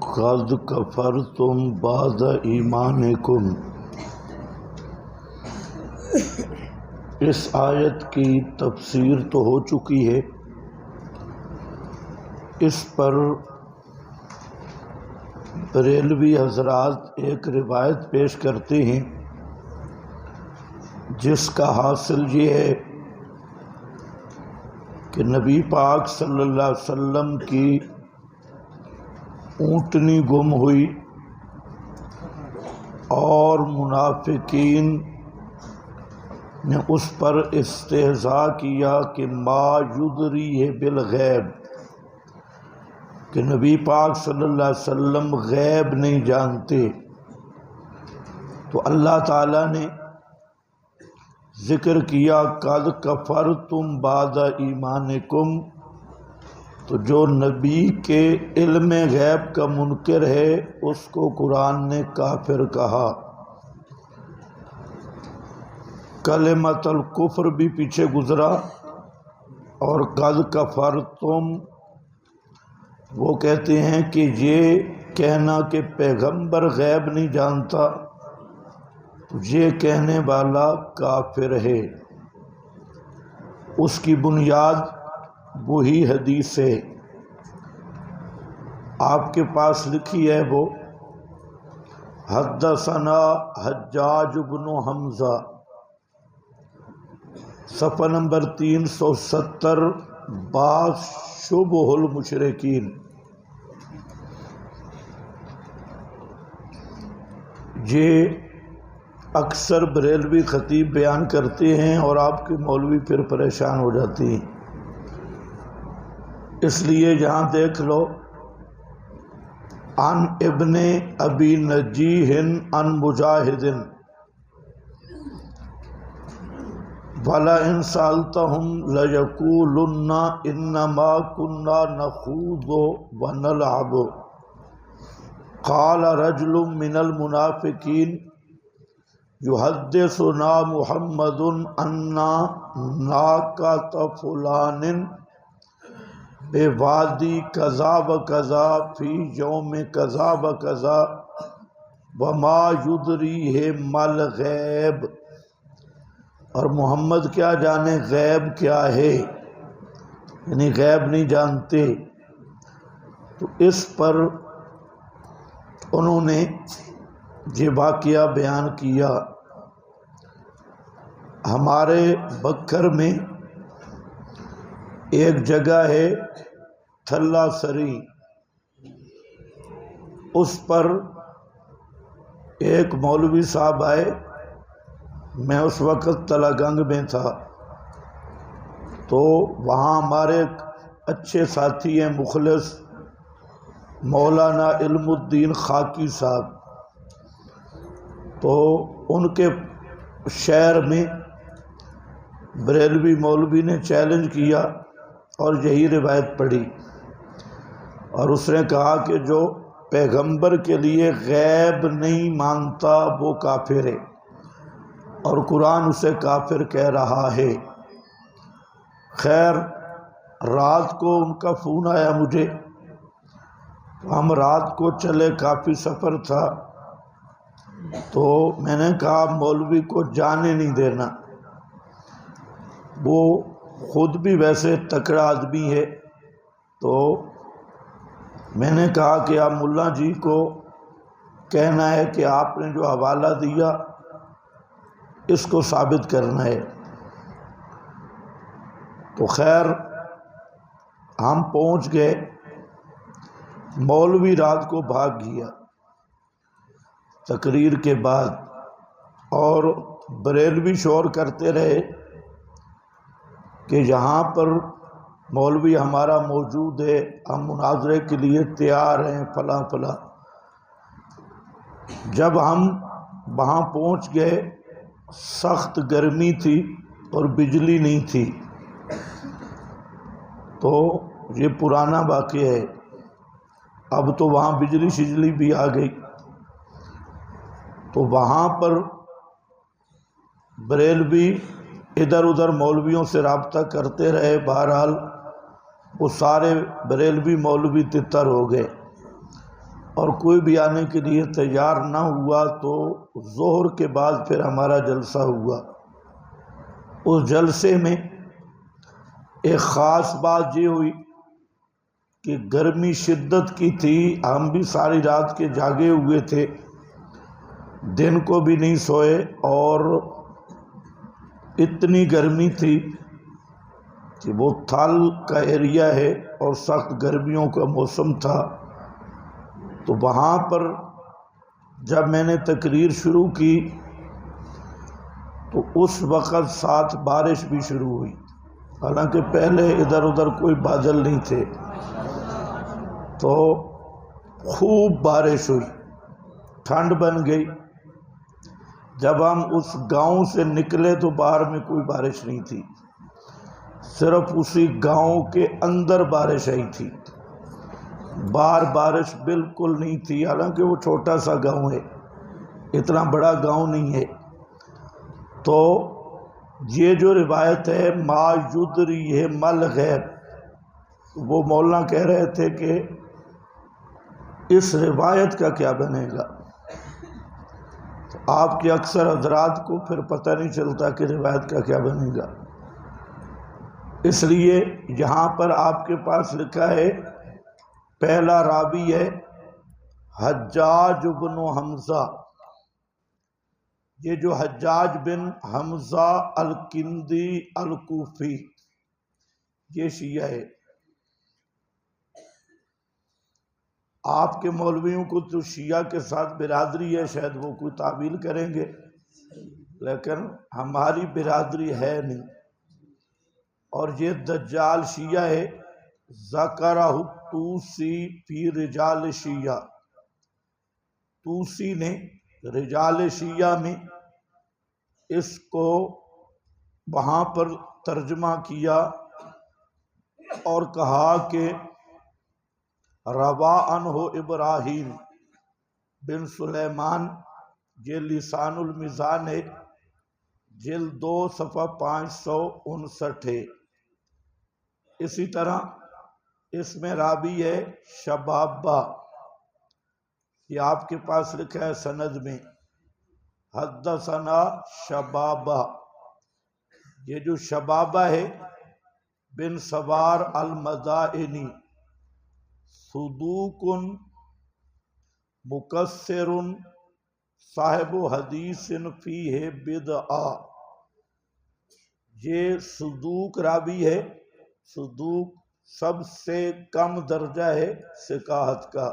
قد کفرتم بعد ایمانکم، اس آیت کی تفسیر تو ہو چکی ہے، اس پر بریلوی حضرات ایک روایت پیش کرتے ہیں جس کا حاصل یہ ہے کہ نبی پاک صلی اللہ علیہ وسلم کی اونٹنی گم ہوئی اور منافقین نے اس پر استہزاء کیا کہ ما یدری بالغیب، کہ نبی پاک صلی اللہ علیہ وسلم غیب نہیں جانتے۔ تو اللہ تعالیٰ نے ذکر کیا قد کفرتم بعد ایمانکم، تو جو نبی کے علم غیب کا منکر ہے اس کو قرآن نے کافر کہا۔ کلمۃ الکفر بھی پیچھے گزرا، اور قد کفرتم وہ کہتے ہیں کہ یہ کہنا کہ پیغمبر غیب نہیں جانتا، یہ کہنے والا کافر ہے۔ اس کی بنیاد وہی حدیث ہے، آپ کے پاس لکھی ہے وہ حدثنا حجاج بن حمزہ، صفحہ نمبر 370، باب شبہ المشرکین۔ یہ اکثر بریلوی خطیب بیان کرتے ہیں اور آپ کے مولوی پھر پریشان ہو جاتے ہیں، اس لیے یہاں دیکھ لو، عن ابن ابی نجیح عن مجاہد وَلَئِنْ سَأَلْتَهُمْ لَيَقُولُنَّ إِنَّمَا كُنَّا نَخُوضُ وَنَلْعَبُ قَالَ رَجُلٌ مِّنَ الْمُنَافِقِينَ يُحَدِّثُنَا مُحَمَّدٌ أَنَّ نَاقَةَ فُلَانٍ بِوَادِي كَذَا وَكَذَا فِي يَوْمِ كَذَا وَكَذَا وَمَا يُدْرِيهِ مَا الْغَيْبُ، اور محمد کیا جانے غیب کیا ہے، یعنی غیب نہیں جانتے۔ تو اس پر انہوں نے یہ واقعہ بیان کیا۔ ہمارے بکر میں ایک جگہ ہے تھلا سری، اس پر ایک مولوی صاحب آئے، میں اس وقت تلا گنگ میں تھا، تو وہاں ہمارے اچھے ساتھی ہیں مخلص مولانا علم الدین خاکی صاحب، تو ان کے شہر میں بریلوی مولوی نے چیلنج کیا اور یہی روایت پڑھی، اور اس نے کہا کہ جو پیغمبر کے لیے غیب نہیں مانتا وہ کافر ہے، اور قرآن اسے کافر کہہ رہا ہے۔ خیر، رات کو ان کا فون آیا مجھے، ہم رات کو چلے، کافی سفر تھا، تو میں نے کہا مولوی کو جانے نہیں دینا، وہ خود بھی ویسے تکڑا آدمی ہے، تو میں نے کہا کہ آپ ملا جی کو کہنا ہے کہ آپ نے جو حوالہ دیا اس کو ثابت کرنا ہے۔ تو خیر ہم پہنچ گئے، مولوی رات کو بھاگ گیا تقریر کے بعد، اور بریلوی شور کرتے رہے کہ یہاں پر مولوی ہمارا موجود ہے، ہم مناظرے کے لیے تیار ہیں، فلاں فلاں۔ جب ہم وہاں پہنچ گئے، سخت گرمی تھی اور بجلی نہیں تھی، تو یہ پرانا واقعہ ہے، اب تو وہاں بجلی شجلی بھی آ گئی۔ تو وہاں پر بریلوی ادھر ادھر مولویوں سے رابطہ کرتے رہے، بہرحال وہ سارے بریلوی مولوی تتر ہو گئے اور کوئی بھی آنے کے لیے تیار نہ ہوا، تو ظہر کے بعد پھر ہمارا جلسہ ہوا۔ اس جلسے میں ایک خاص بات یہ ہوئی کہ گرمی شدت کی تھی، ہم بھی ساری رات کے جاگے ہوئے تھے، دن کو بھی نہیں سوئے، اور اتنی گرمی تھی کہ وہ تھال کا ایریا ہے اور سخت گرمیوں کا موسم تھا۔ تو وہاں پر جب میں نے تقریر شروع کی تو اس وقت ساتھ بارش بھی شروع ہوئی، حالانکہ پہلے ادھر ادھر کوئی بادل نہیں تھے، تو خوب بارش ہوئی، ٹھنڈ بن گئی۔ جب ہم اس گاؤں سے نکلے تو باہر میں کوئی بارش نہیں تھی، صرف اسی گاؤں کے اندر بارش آئی تھی، باہر بارش بالکل نہیں تھی، حالانکہ وہ چھوٹا سا گاؤں ہے، اتنا بڑا گاؤں نہیں ہے۔ تو یہ جو روایت ہے ما یدری مل غیب، وہ مولانا کہہ رہے تھے کہ اس روایت کا کیا بنے گا؟ آپ کے اکثر حضرات کو پھر پتہ نہیں چلتا کہ روایت کا کیا بنے گا، اس لیے یہاں پر آپ کے پاس لکھا ہے پہلا راوی ہے حجاج بن حمزہ۔ یہ جو حجاج بن حمزہ الکندی الکوفی، یہ شیعہ ہے۔ آپ کے مولویوں کو تو شیعہ کے ساتھ برادری ہے، شاید وہ کوئی تعویل کریں گے، لیکن ہماری برادری ہے نہیں۔ اور یہ دجال شیعہ ہے، ذکرہ طوسی فی رجال شیعہ، طوسی نے رجال شیعہ میں اس کو وہاں پر ترجمہ کیا اور کہا کہ روا عنہ ابراہیم بن سلیمان، یہ لسان المیزان ہے، جلد 2 صفحہ 559 ہے۔ اسی طرح اس میں راوی ہے شبابہ، یہ آپ کے پاس لکھا ہے سند میں حدثنا شبابہ، یہ جو شبابہ ہے بن سوار المدائنی، صدوق مکسر صاحب حدیث فیہ بدعہ، یہ صدوق راوی ہے، صدوق سب سے کم درجہ ہے ثقاہت کا،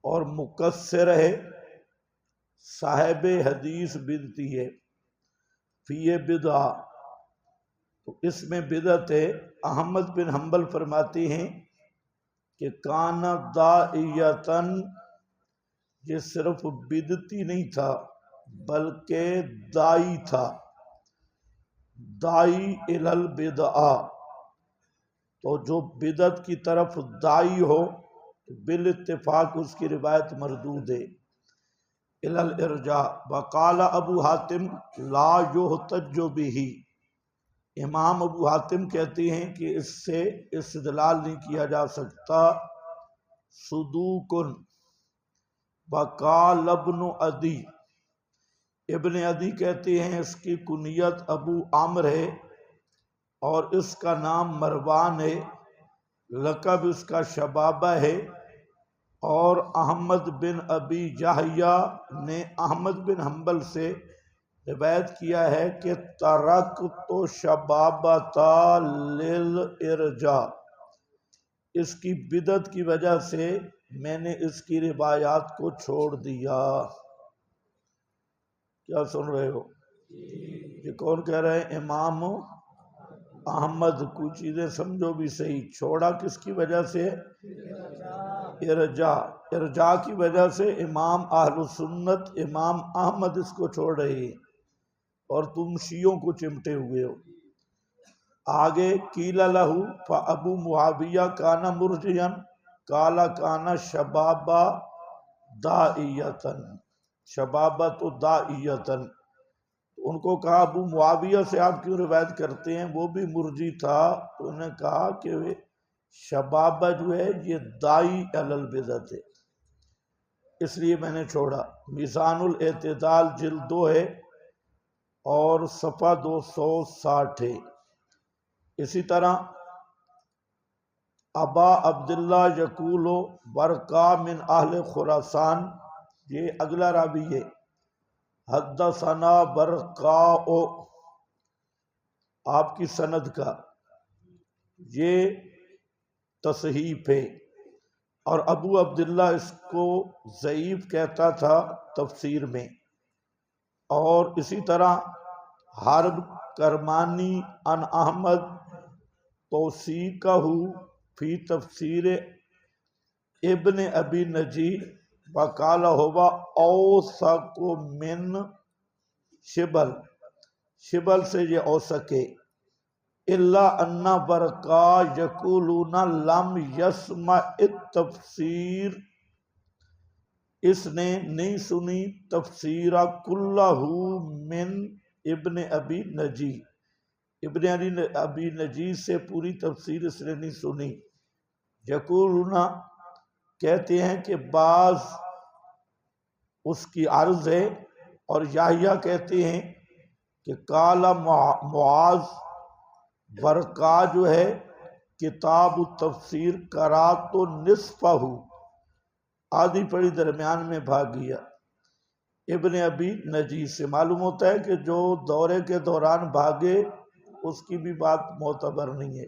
اور مکسر ہے، صاحب حدیث بدعتی ہے، فیہ بدعہ، تو اس میں بدعت ہے۔ احمد بن حنبل فرماتے ہیں کہ کان داعیتن، یہ صرف بدعتی نہیں تھا بلکہ دائی تھا، دائی الی البدعہ، تو جو بدعت کی طرف دائی ہو بالاتفاق اس کی روایت مردود ہے، الی الارجاء۔ وقال ابو حاتم لا یحتج بہ، امام ابو حاتم کہتے ہیں کہ اس سے استدلال نہیں کیا جا سکتا۔ صدوق وقال ابن عدی، ابن عدی کہتے ہیں اس کی کنیت ابو عامر ہے اور اس کا نام مروان ہے، لقب اس کا شبابہ ہے، اور احمد بن ابی یحییٰ نے احمد بن حنبل سے روایت کیا ہے کہ ترکت شبابۃ للارجاء، اس کی بدعت کی وجہ سے میں نے اس کی روایات کو چھوڑ دیا۔ کیا سن رہے ہو؟ یہ کون کہہ رہے ہیں؟ امام احمد۔ کچھ چیزیں سمجھو بھی صحیح، چھوڑا کس کی وجہ سے؟ ارجاء، ارجاء کی وجہ سے امام اہل سنت امام احمد اس کو چھوڑ رہے ہیں، اور تم شیعوں کو چمٹے ہوئے ہو۔ آگے قیل لہ فابو معاویہ کان مرجیا قال کان شبابہ داعیۃ، شبابۃ داعیۃ، ان کو کہا ابو معاویہ سے آپ کیوں روایت کرتے ہیں، وہ بھی مرجی تھا، تو انہوں نے کہا کہ شبابہ جو ہے یہ دائی علی البدعت ہے، اس لیے میں نے چھوڑا۔ میزان الاعتدال جلد 2 ہے اور صفحہ 260 ہے۔ اسی طرح ابا عبداللہ یقول برقا من اہل خراسان، یہ اگلا راوی ہے، حدثنا برقاء، آپ کی سند کا یہ تصحیف ہے، اور ابو عبداللہ اس کو ضعیف کہتا تھا تفسیر میں۔ اور اسی طرح حرب کرمانی ان احمد توثیقہ فی تفسیر ابن ابی نجی وقال ہوا اوثق من شبل، شبل سے یہ اوثق ہے، الا ان برقا یقولون لم یسمع التفسیر، اس نے نہیں سنی تفسیر کلہ من ابن ابی نجی، ابن ابی نجی سے پوری تفسیر اس نے نہیں سنی۔ یقولون کہتے ہیں کہ بعض اس کی عرض ہے، اور یحییٰ کہتے ہیں کہ قال معاذ، برقا جو ہے کتاب التفسیر قرأت نصفہ، آدھی پڑی درمیان میں بھاگ گیا۔ ابن ابی نجی سے معلوم ہوتا ہے کہ جو دورے کے دوران بھاگے اس کی بھی بات معتبر نہیں ہے۔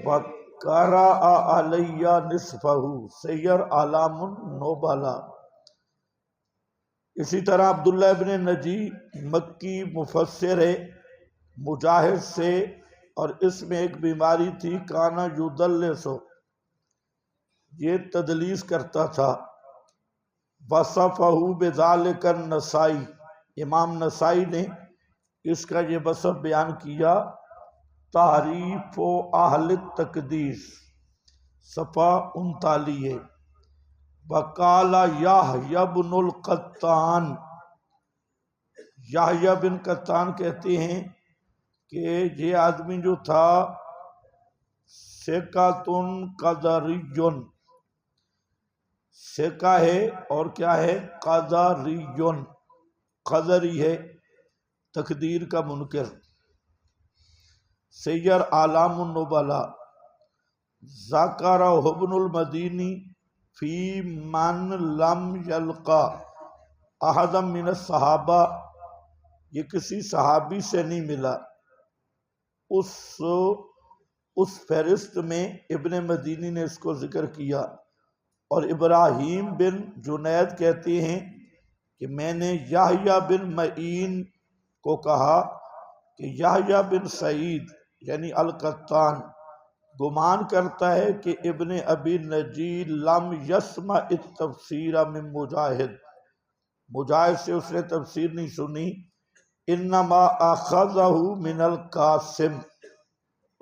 وَقَرَأَ عَلَيَّ نِصْفَهُ سیر اعلام النبلاء۔ اسی طرح عبداللہ ابن نجی مکی مفسر ہے مجاہد سے، اور اس میں ایک بیماری تھی، کانا یدلس، یہ تدلیس کرتا تھا۔ وصفہ بذالک النسائی، امام نسائی نے اس کا یہ وصف بیان کیا، تعریف و اہل التقدیس صفحہ 39 ہے۔ وقال یحییٰ بن القطان، یحییٰ بن قطان کہتے ہیں کہ یہ آدمی جو تھا ثقۃ قدری، ثقہ ہے اور کیا ہے، قدری، قدری ہے، تقدیر کا منکر۔ سیر اعلام النبلاء۔ ذکر ابن المدینی فی من لم یلقا احدا من الصحابہ، یہ کسی صحابی سے نہیں ملا، اس فہرست میں ابن مدینی نے اس کو ذکر کیا۔ اور ابراہیم بن جنید کہتے ہیں کہ میں نے یحییٰ بن معین کو کہا کہ یحییٰ بن سعید یعنی القطان گمان کرتا ہے کہ ابن ابی نجی لم یسمع التفسیر من مجاہد، مجاہد سے اس نے تفسیر نہیں سنی، انما اخذہ من القاسم،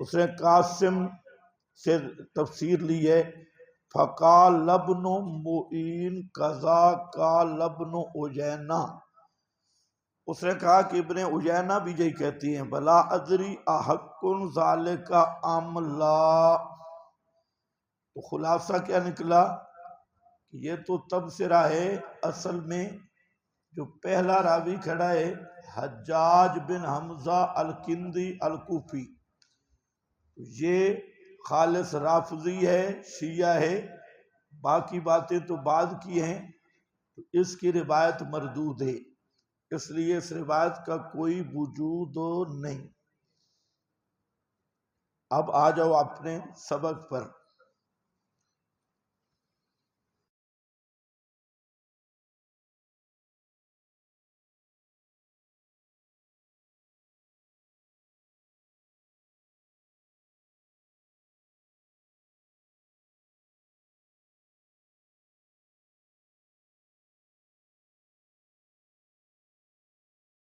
اس نے قاسم سے تفسیر لی ہے۔ فقال ابن معین قضا قال ابن عیینہ، اس نے کہا کہ ابن عیینہ بھی یہی کہتی ہیں، بلا ادری احق ذالک ام لا، تو خلاصہ کیا نکلا کہ یہ تو تبصرہ ہے، اصل میں جو پہلا راوی کھڑا ہے حجاج بن حمزہ الکندی الکوفی، یہ خالص رافضی ہے، شیعہ ہے، باقی باتیں تو بعد کی ہیں، تو اس کی روایت مردود ہے، اس لیے اس روایت کا کوئی وجود نہیں۔ اب آ جاؤ اپنے سبق پر۔